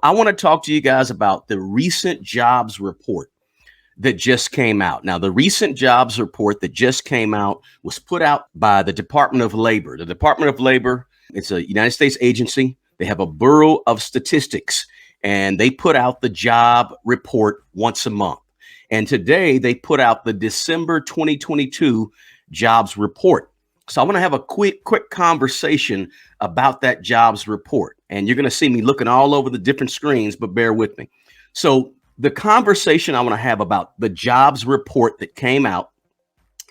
I want to talk to you guys about the recent jobs report that just came out. Now, the recent jobs report that just came out was put out by the Department of Labor. The Department of Labor, it's a United States agency. They have a Bureau of Statistics, and they put out the job report once a month. And today they put out the December 2022 jobs report. So I want to have a quick conversation about that jobs report. And you're going to see me looking all over the different screens, but bear with me. So the conversation I want to have about the jobs report that came out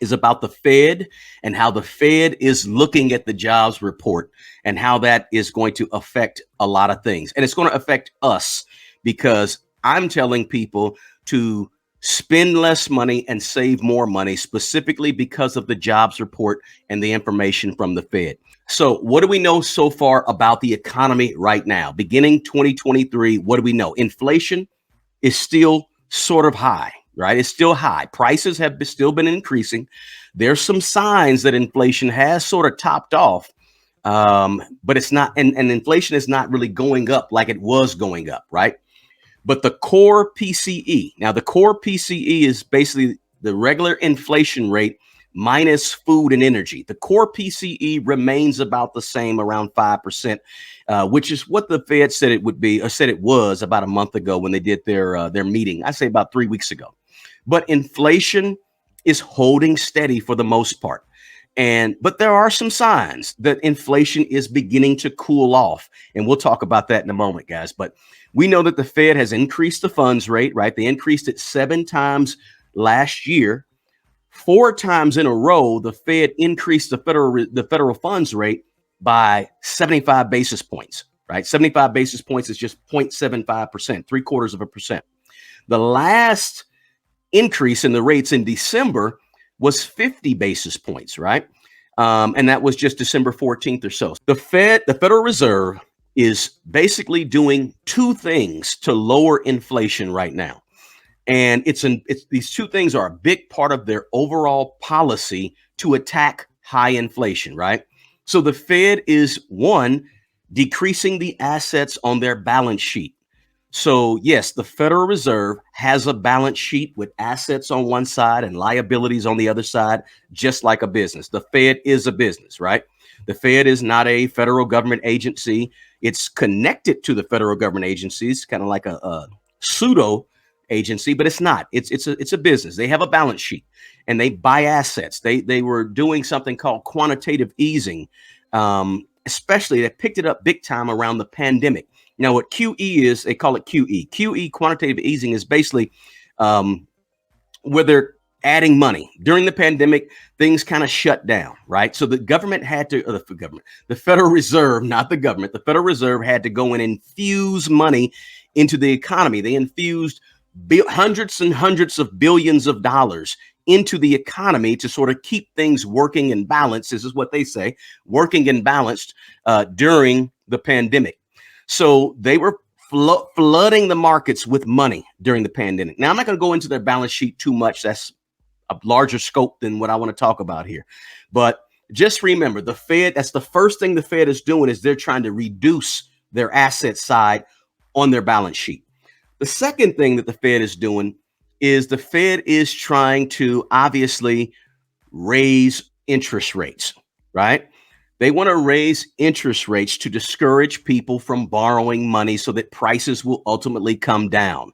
is about the Fed and how the Fed is looking at the jobs report and how that is going to affect a lot of things. And it's going to affect us because I'm telling people to spend less money and save more money, specifically because of the jobs report and the information from the Fed. So what do we know so far about the economy right now? Beginning 2023, what do we know? Inflation is still sort of high, right? It's still high. Prices have still been increasing. There's some signs that inflation has sort of topped off, but it's not, and inflation is not really going up like it was going up, right? But the core PCE, now the core PCE is basically the regular inflation rate minus food and energy. The core PCE remains about the same, around 5%, which is what the Fed said it would be, or said it was about a month ago when they did their meeting. I say about 3 weeks ago. But inflation is holding steady for the most part. But there are some signs that inflation is beginning to cool off. And we'll talk about that in a moment, guys. But we know that the Fed has increased the funds rate, right? They increased it 7 times last year. 4 times in a row, the Fed increased the federal funds rate by 75 basis points, right? 75 basis points is just 0.75%, 0.75%. The last increase in the rates in December was 50 basis points, right? And that was just December 14th or so. The Federal Reserve is basically doing 2 things to lower inflation right now. And these 2 things are a big part of their overall policy to attack high inflation, right? So the Fed is, 1, decreasing the assets on their balance sheet. So yes, the Federal Reserve has a balance sheet with assets on one side and liabilities on the other side, just like a business. The Fed is a business, right? The Fed is not a federal government agency. It's connected to the federal government agencies, kind of like a pseudo agency, but it's not. It's a business. They have a balance sheet and they buy assets. They were doing something called quantitative easing, especially they picked it up big time around the pandemic. Now, what QE is, they call it QE. QE, quantitative easing, is basically where they're adding money. During the pandemic, things kind of shut down, right? So the government had to, the Federal Reserve, not the government, the Federal Reserve had to go and infuse money into the economy. They infused hundreds and hundreds of billions of dollars into the economy to sort of keep things working and balanced. This is what they say, working and balanced during the pandemic. So they were flooding the markets with money during the pandemic. Now, I'm not going to go into their balance sheet too much. That's a larger scope than what I want to talk about here. But just remember, the Fed, that's the first thing the Fed is doing, is they're trying to reduce their asset side on their balance sheet. The second thing that the Fed is doing is the Fed is trying to obviously raise interest rates, right? They want to raise interest rates to discourage people from borrowing money so that prices will ultimately come down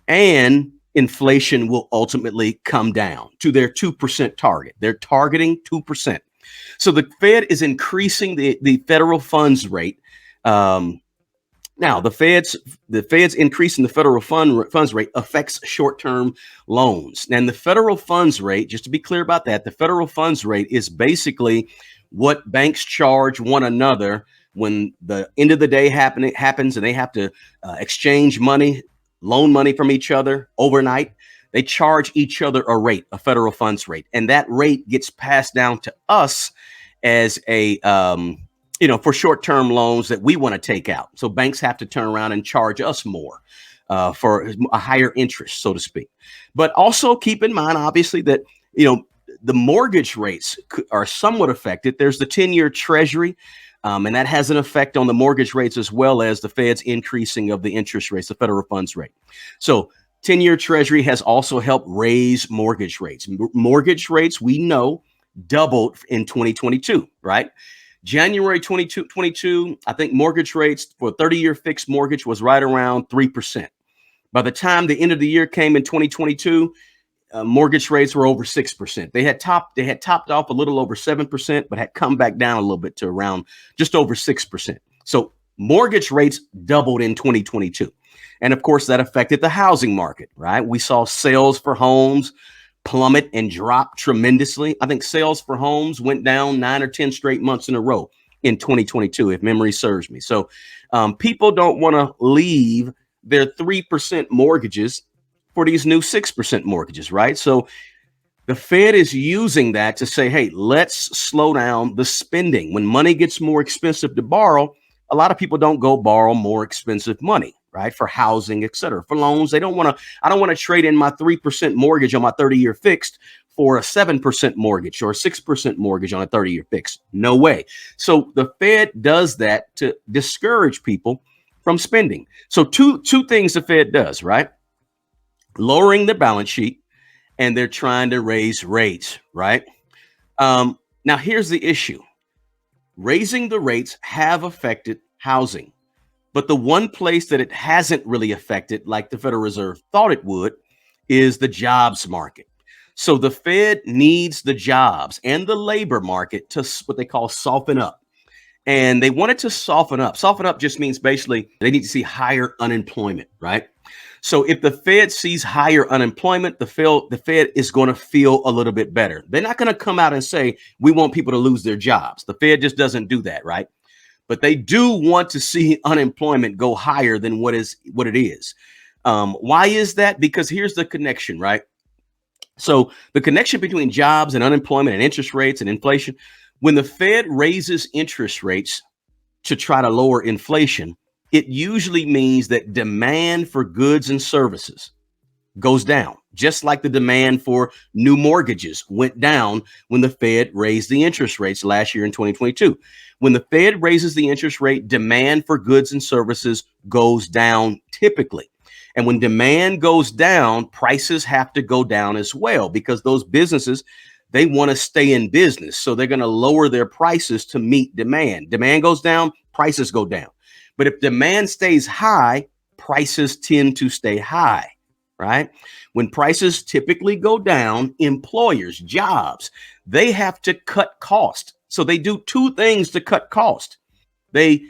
and inflation will ultimately come down to their 2% target. They're targeting 2%. So the Fed is increasing the federal funds rate. Now, the Fed's increase in the federal funds rate affects short-term loans. And the federal funds rate, just to be clear about that, the federal funds rate is basically what banks charge one another when the end of the day happens and they have to exchange money, loan money from each other overnight. They charge each other a rate, a federal funds rate, and that rate gets passed down to us as a for short-term loans that we want to take out. So banks have to turn around and charge us more for a higher interest, so to speak. But also keep in mind, obviously, that the mortgage rates are somewhat affected. There's the 10-year Treasury And that has an effect on the mortgage rates as well as the Fed's increasing of the interest rates, the federal funds rate. So 10-year Treasury has also helped raise mortgage rates. Mortgage rates, we know, doubled in 2022, right? January 2022, I think mortgage rates for a 30-year fixed mortgage was right around 3%. By the time the end of the year came in 2022, mortgage rates were over 6%. They had topped off a little over 7%, but had come back down a little bit to around just over 6%. So mortgage rates doubled in 2022. And of course, that affected the housing market, right? We saw sales for homes plummet and drop tremendously. I think sales for homes went down 9 or 10 straight months in a row in 2022, if memory serves me. So people don't want to leave their 3% mortgages for these new 6% mortgages, right? So the Fed is using that to say, hey, let's slow down the spending. When money gets more expensive to borrow, a lot of people don't go borrow more expensive money, right? For housing, et cetera. For loans, I don't want to trade in my 3% mortgage on my 30-year fixed for a 7% mortgage or a 6% mortgage on a 30-year fixed. No way. So the Fed does that to discourage people from spending. So two things the Fed does, right? Lowering the balance sheet, and they're trying to raise rates, right? Now, here's the issue. Raising the rates have affected housing, but the one place that it hasn't really affected, like the Federal Reserve thought it would, is the jobs market. So the Fed needs the jobs and the labor market to what they call soften up. And they want it to soften up. Soften up just means basically they need to see higher unemployment, right? So if the Fed sees higher unemployment, the Fed is going to feel a little bit better. They're not going to come out and say, we want people to lose their jobs. The Fed just doesn't do that, right? But they do want to see unemployment go higher than what it is. Why is that? Because here's the connection, right? So the connection between jobs and unemployment and interest rates and inflation, when the Fed raises interest rates to try to lower inflation, it usually means that demand for goods and services goes down, just like the demand for new mortgages went down when the Fed raised the interest rates last year in 2022. When the Fed raises the interest rate, demand for goods and services goes down typically. And when demand goes down, prices have to go down as well, because those businesses, they want to stay in business. So they're going to lower their prices to meet demand. Demand goes down, prices go down. But if demand stays high, prices tend to stay high, right? When prices typically go down, employers, jobs, they have to cut cost. So they do two things to cut cost. They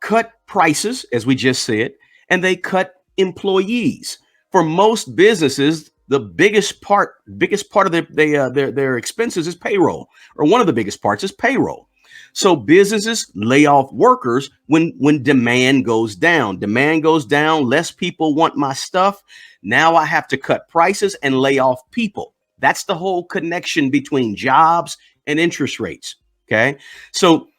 cut prices, as we just said, and they cut employees. For most businesses, the biggest part of their expenses is payroll, or one of the biggest parts is payroll. So businesses lay off workers when demand goes down. Demand goes down, less people want my stuff. Now I have to cut prices and lay off people. That's the whole connection between jobs and interest rates. Okay. So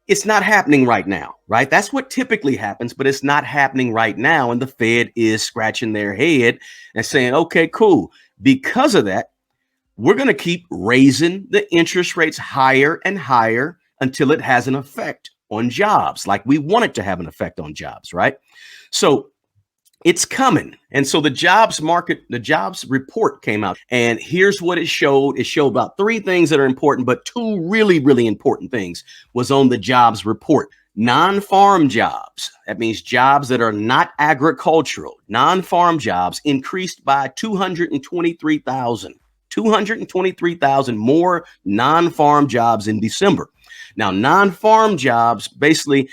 it's not happening right now, right? That's what typically happens, but it's not happening right now. And the Fed is scratching their head and saying, okay, cool. Because of that, we're going to keep raising the interest rates higher and higher until it has an effect on jobs, like we want it to have an effect on jobs, right? So it's coming. And so the jobs report came out, and here's what it showed. It showed about three things that are important, but two really, really important things was on the jobs report. Non-farm jobs, that means jobs that are not agricultural, non-farm jobs increased by 223,000. 223,000 more non-farm jobs in December. Now, non-farm jobs basically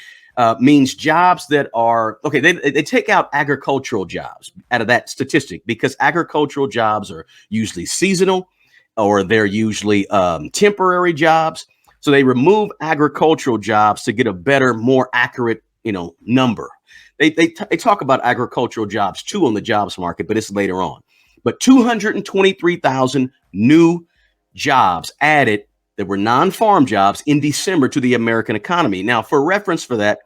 means jobs that are, okay, they take out agricultural jobs out of that statistic because agricultural jobs are usually seasonal or they're usually temporary jobs. So they remove agricultural jobs to get a better, more accurate, number. They talk about agricultural jobs too on the jobs market, but it's later on. But 223,000 new jobs added that were non-farm jobs in December to the American economy. Now, for reference for that,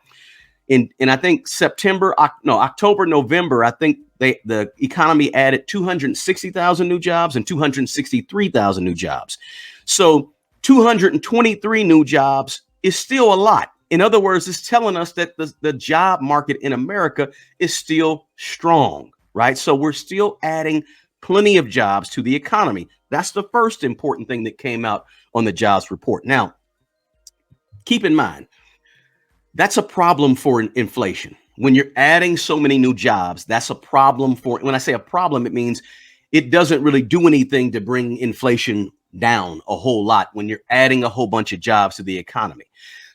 in I think October, November, I think the economy added 260,000 new jobs and 263,000 new jobs. So 223 new jobs is still a lot. In other words, it's telling us that the job market in America is still strong, right? So we're still adding plenty of jobs to the economy. That's the first important thing that came out on the jobs report. Now, keep in mind, that's a problem for inflation. When you're adding so many new jobs, that's a problem for, when I say a problem, it means it doesn't really do anything to bring inflation down a whole lot when you're adding a whole bunch of jobs to the economy.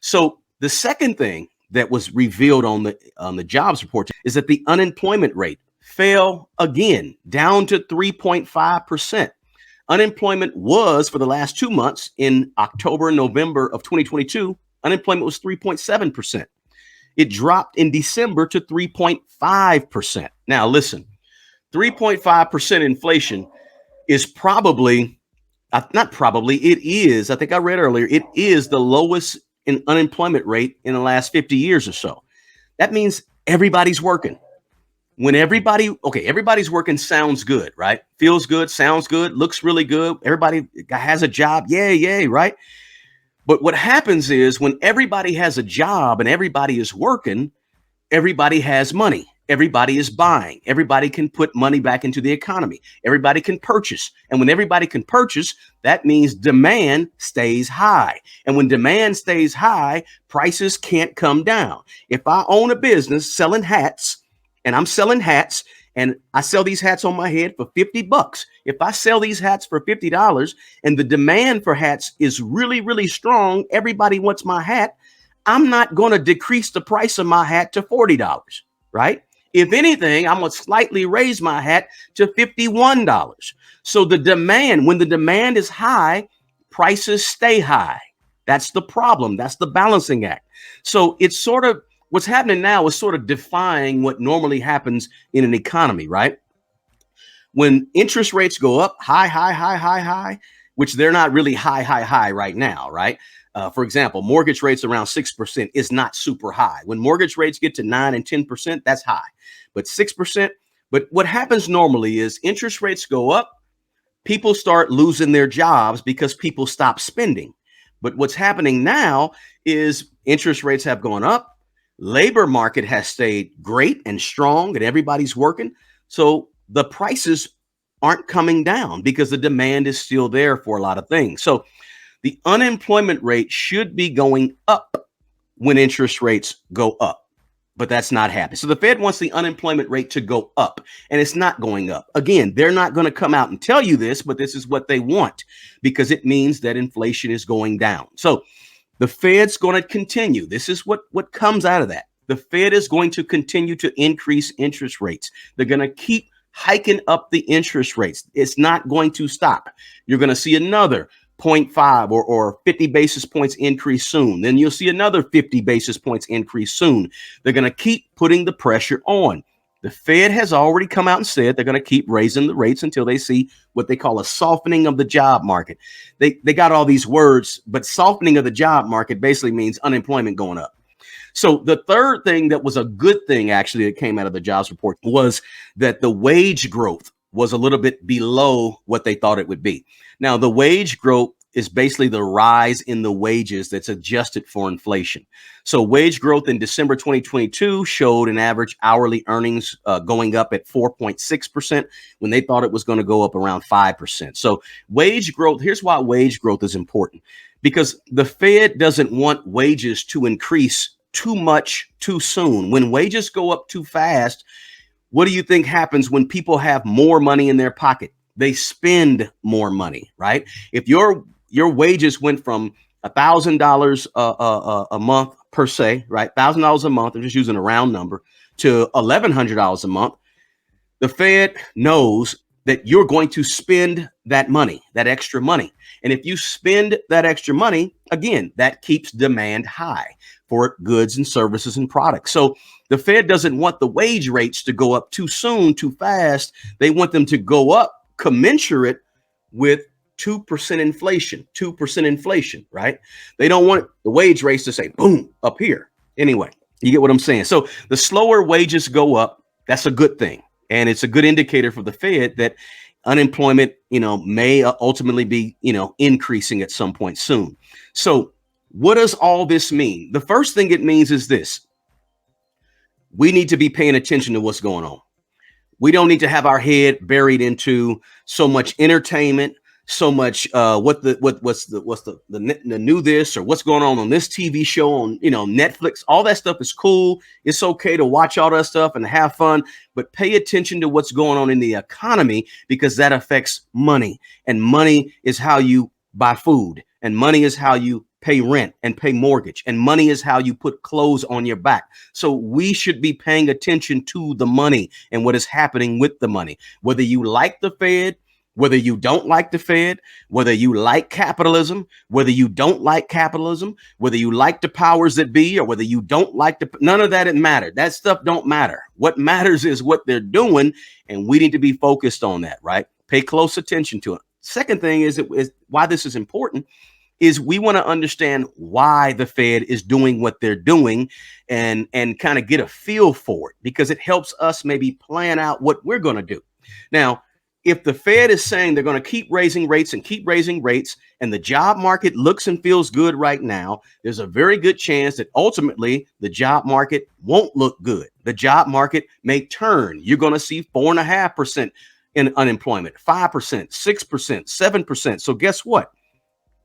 So the second thing that was revealed on the jobs report is that the unemployment rate fell again down to 3.5%. Unemployment was, for the last 2 months, in October and November of 2022, unemployment was 3.7%. It dropped in December to 3.5%. Now, listen, 3.5% inflation is probably, not probably, it is, I think I read earlier, it is the lowest in unemployment rate in the last 50 years or so. That means everybody's working. When everybody's working sounds good, right? Feels good, sounds good, looks really good. Everybody has a job. Yay, right? But what happens is when everybody has a job and everybody is working, everybody has money. Everybody is buying. Everybody can put money back into the economy. Everybody can purchase. And when everybody can purchase, that means demand stays high. And when demand stays high, prices can't come down. If I own a business selling hats, and I'm selling hats, and I sell these hats on my head for $50. If I sell these hats for $50 and the demand for hats is really, really strong, everybody wants my hat, I'm not going to decrease the price of my hat to $40, right? If anything, I'm going to slightly raise my hat to $51. So the demand, when the demand is high, prices stay high. That's the problem. That's the balancing act. So it's sort of, what's happening now is sort of defying what normally happens in an economy, right? When interest rates go up high, which they're not really high right now, right? For example, mortgage rates around 6% is not super high. When mortgage rates get to 9 and 10%, that's high. But 6%, but what happens normally is interest rates go up, people start losing their jobs because people stop spending. But what's happening now is interest rates have gone up. Labor market has stayed great and strong and everybody's working. So the prices aren't coming down because the demand is still there for a lot of things. So the unemployment rate should be going up when interest rates go up, but that's not happening. So the Fed wants the unemployment rate to go up and it's not going up. Again, they're not going to come out and tell you this, but this is what they want because it means that inflation is going down. So the Fed's going to continue. This is what comes out of that. The Fed is going to continue to increase interest rates. They're going to keep hiking up the interest rates. It's not going to stop. You're going to see another 0.5 or 50 basis points increase soon. Then you'll see another 50 basis points increase soon. They're going to keep putting the pressure on. The Fed has already come out and said they're going to keep raising the rates until they see what they call a softening of the job market. They got all these words, but softening of the job market basically means unemployment going up. So the third thing that was a good thing actually that came out of the jobs report was that the wage growth was a little bit below what they thought it would be. Now, the wage growth is basically the rise in the wages that's adjusted for inflation. So wage growth in December 2022 showed an average hourly earnings going up at 4.6% when they thought it was going to go up around 5%. So wage growth, here's why wage growth is important, because the Fed doesn't want wages to increase too much too soon. When wages go up too fast, what do you think happens when people have more money in their pocket? They spend more money, right? If your wages went from $1,000 a month per se, right? $1,000 a month, I'm just using a round number, to $1,100 a month, the Fed knows that you're going to spend that money, that extra money. And if you spend that extra money, again, that keeps demand high for goods and services and products. So the Fed doesn't want the wage rates to go up too soon, too fast. They want them to go up commensurate with 2% inflation, right? They don't want the wage rates to say, boom, up here. Anyway, you get what I'm saying? So the slower wages go up, that's a good thing. And it's a good indicator for the Fed that unemployment, may ultimately be, increasing at some point soon. So What does all this mean? The first thing it means is this: we need to be paying attention to what's going on. We don't need to have our head buried into so much entertainment, so much what's the new this, or what's going on this TV show on Netflix. All that stuff is cool. It's okay to watch all that stuff and have fun, but pay attention to what's going on in the economy, because that affects money, and money is how you buy food, and money is how you pay rent and pay mortgage, and money is how you put clothes on your back. So we should be paying attention to the money and what is happening with the money. Whether you like the Fed, whether you don't like the Fed, whether you like capitalism, whether you don't like capitalism, whether you like the powers that be, or whether you don't like none of that, it matters. That stuff don't matter. What matters is what they're doing, and we need to be focused on that, right? Pay close attention to it. Second thing is why this is important is we want to understand why the Fed is doing what they're doing, and kind of get a feel for it, because it helps us maybe plan out what we're going to do. Now, if the Fed is saying they're going to keep raising rates and keep raising rates, and the job market looks and feels good right now, there's a very good chance that ultimately the job market won't look good. The job market may turn. You're going to see 4.5% in unemployment, 5%, 6%, 7%. So guess what?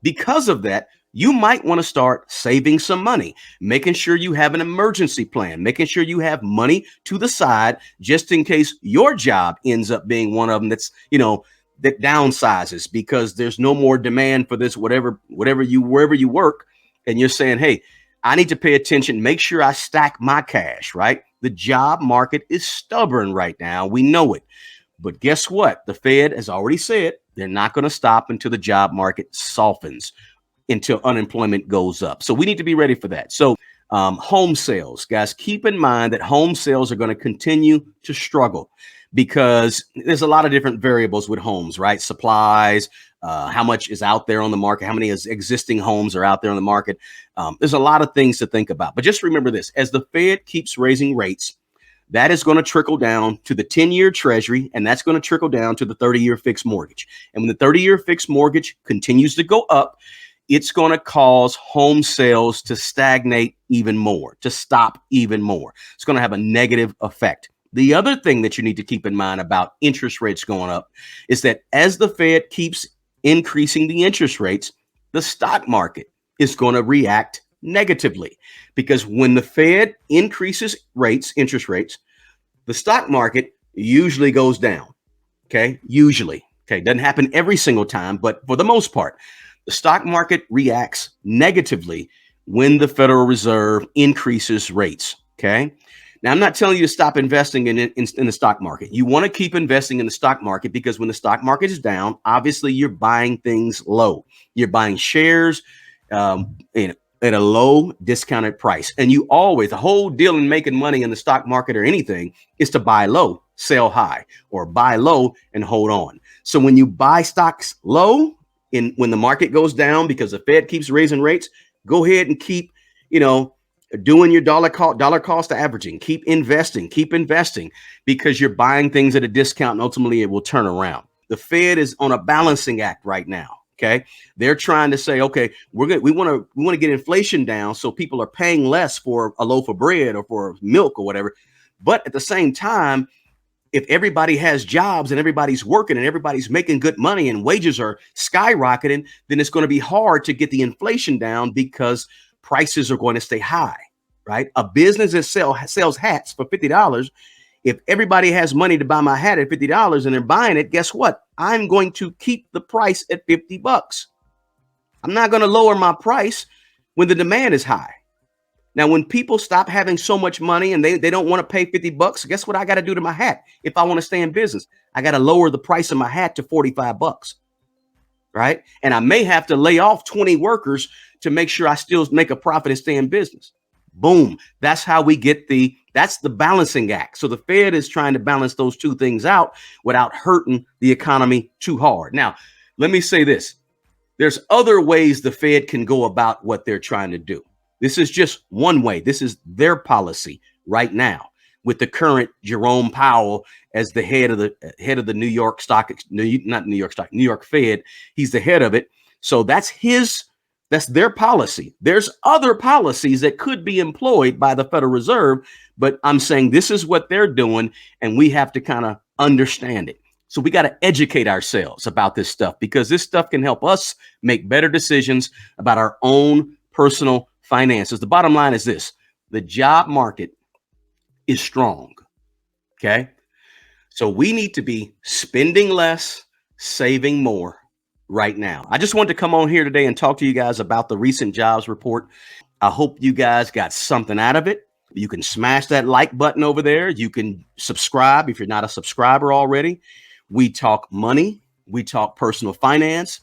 Because of that, you might want to start saving some money, making sure you have an emergency plan, making sure you have money to the side just in case your job ends up being one of them that's, that downsizes because there's no more demand for this, wherever you work. And you're saying, hey, I need to pay attention, make sure I stack my cash, right? The job market is stubborn right now. We know it. But guess what? The Fed has already said they're not going to stop until the job market softens, until unemployment goes up. So we need to be ready for that. So home sales, guys, keep in mind that home sales are going to continue to struggle because there's a lot of different variables with homes, right? Supplies, how much is out there on the market, how many existing homes are out there on the market. There's a lot of things to think about. But just remember this: as the Fed keeps raising rates, that is going to trickle down to the 10-year treasury, and that's going to trickle down to the 30-year fixed mortgage. And when the 30-year fixed mortgage continues to go up, it's going to cause home sales to stagnate even more, to stop even more. It's going to have a negative effect. The other thing that you need to keep in mind about interest rates going up is that as the Fed keeps increasing the interest rates, the stock market is going to react negatively, because when the Fed increases interest rates, the stock market usually goes down. Okay. Usually. Okay. Doesn't happen every single time, but for the most part, the stock market reacts negatively when the Federal Reserve increases rates. Okay. Now, I'm not telling you to stop investing in the stock market. You want to keep investing in the stock market, because when the stock market is down, obviously you're buying things low. You're buying shares, at a low discounted price. And you always, the whole deal in making money in the stock market or anything is to buy low, sell high, or buy low and hold on. So when you buy stocks low, when the market goes down because the Fed keeps raising rates, go ahead and keep, doing your dollar cost averaging. Keep investing, because you're buying things at a discount, and ultimately it will turn around. The Fed is on a balancing act right now. Okay, they're trying to say, okay, we want to get inflation down so people are paying less for a loaf of bread or for milk or whatever. But at the same time, if everybody has jobs and everybody's working and everybody's making good money and wages are skyrocketing, then it's going to be hard to get the inflation down because prices are going to stay high, right? A business that sells hats for $50. If everybody has money to buy my hat at $50 and they're buying it, guess what? I'm going to keep the price at $50. I'm not going to lower my price when the demand is high. Now, when people stop having so much money and they don't want to pay $50, guess what I got to do to my hat? If I want to stay in business, I got to lower the price of my hat to $45, right? And I may have to lay off 20 workers to make sure I still make a profit and stay in business. Boom. That's how we get that's the balancing act. So the Fed is trying to balance those two things out without hurting the economy too hard. Now, let me say this. There's other ways the Fed can go about what they're trying to do. This is just one way. This is their policy right now with the current Jerome Powell as the head of the New York Fed. He's the head of it. So that's his That's their policy. There's other policies that could be employed by the Federal Reserve, but I'm saying this is what they're doing, and we have to kind of understand it. So we got to educate ourselves about this stuff, because this stuff can help us make better decisions about our own personal finances. The bottom line is this: the job market is strong. Okay. So we need to be spending less, saving more right now. I just wanted to come on here today and talk to you guys about the recent jobs report. I hope you guys got something out of it. You can smash that like button over there. You can subscribe if you're not a subscriber already. We talk money. We talk personal finance.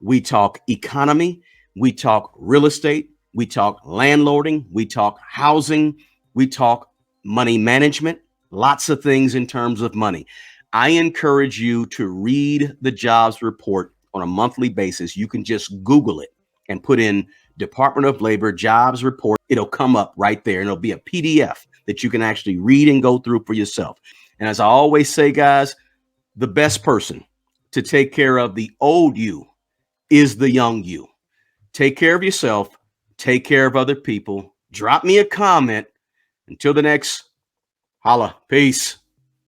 We talk economy. We talk real estate. We talk landlording. We talk housing. We talk money management. Lots of things in terms of money. I encourage you to read the jobs report on a monthly basis. You can just Google it and put in Department of Labor jobs report. It'll come up right there, and it'll be a PDF that you can actually read and go through for yourself. And as I always say, guys, the best person to take care of the old you is the young you. Take care of yourself. Take care of other people. Drop me a comment. Until the next, holla. Peace.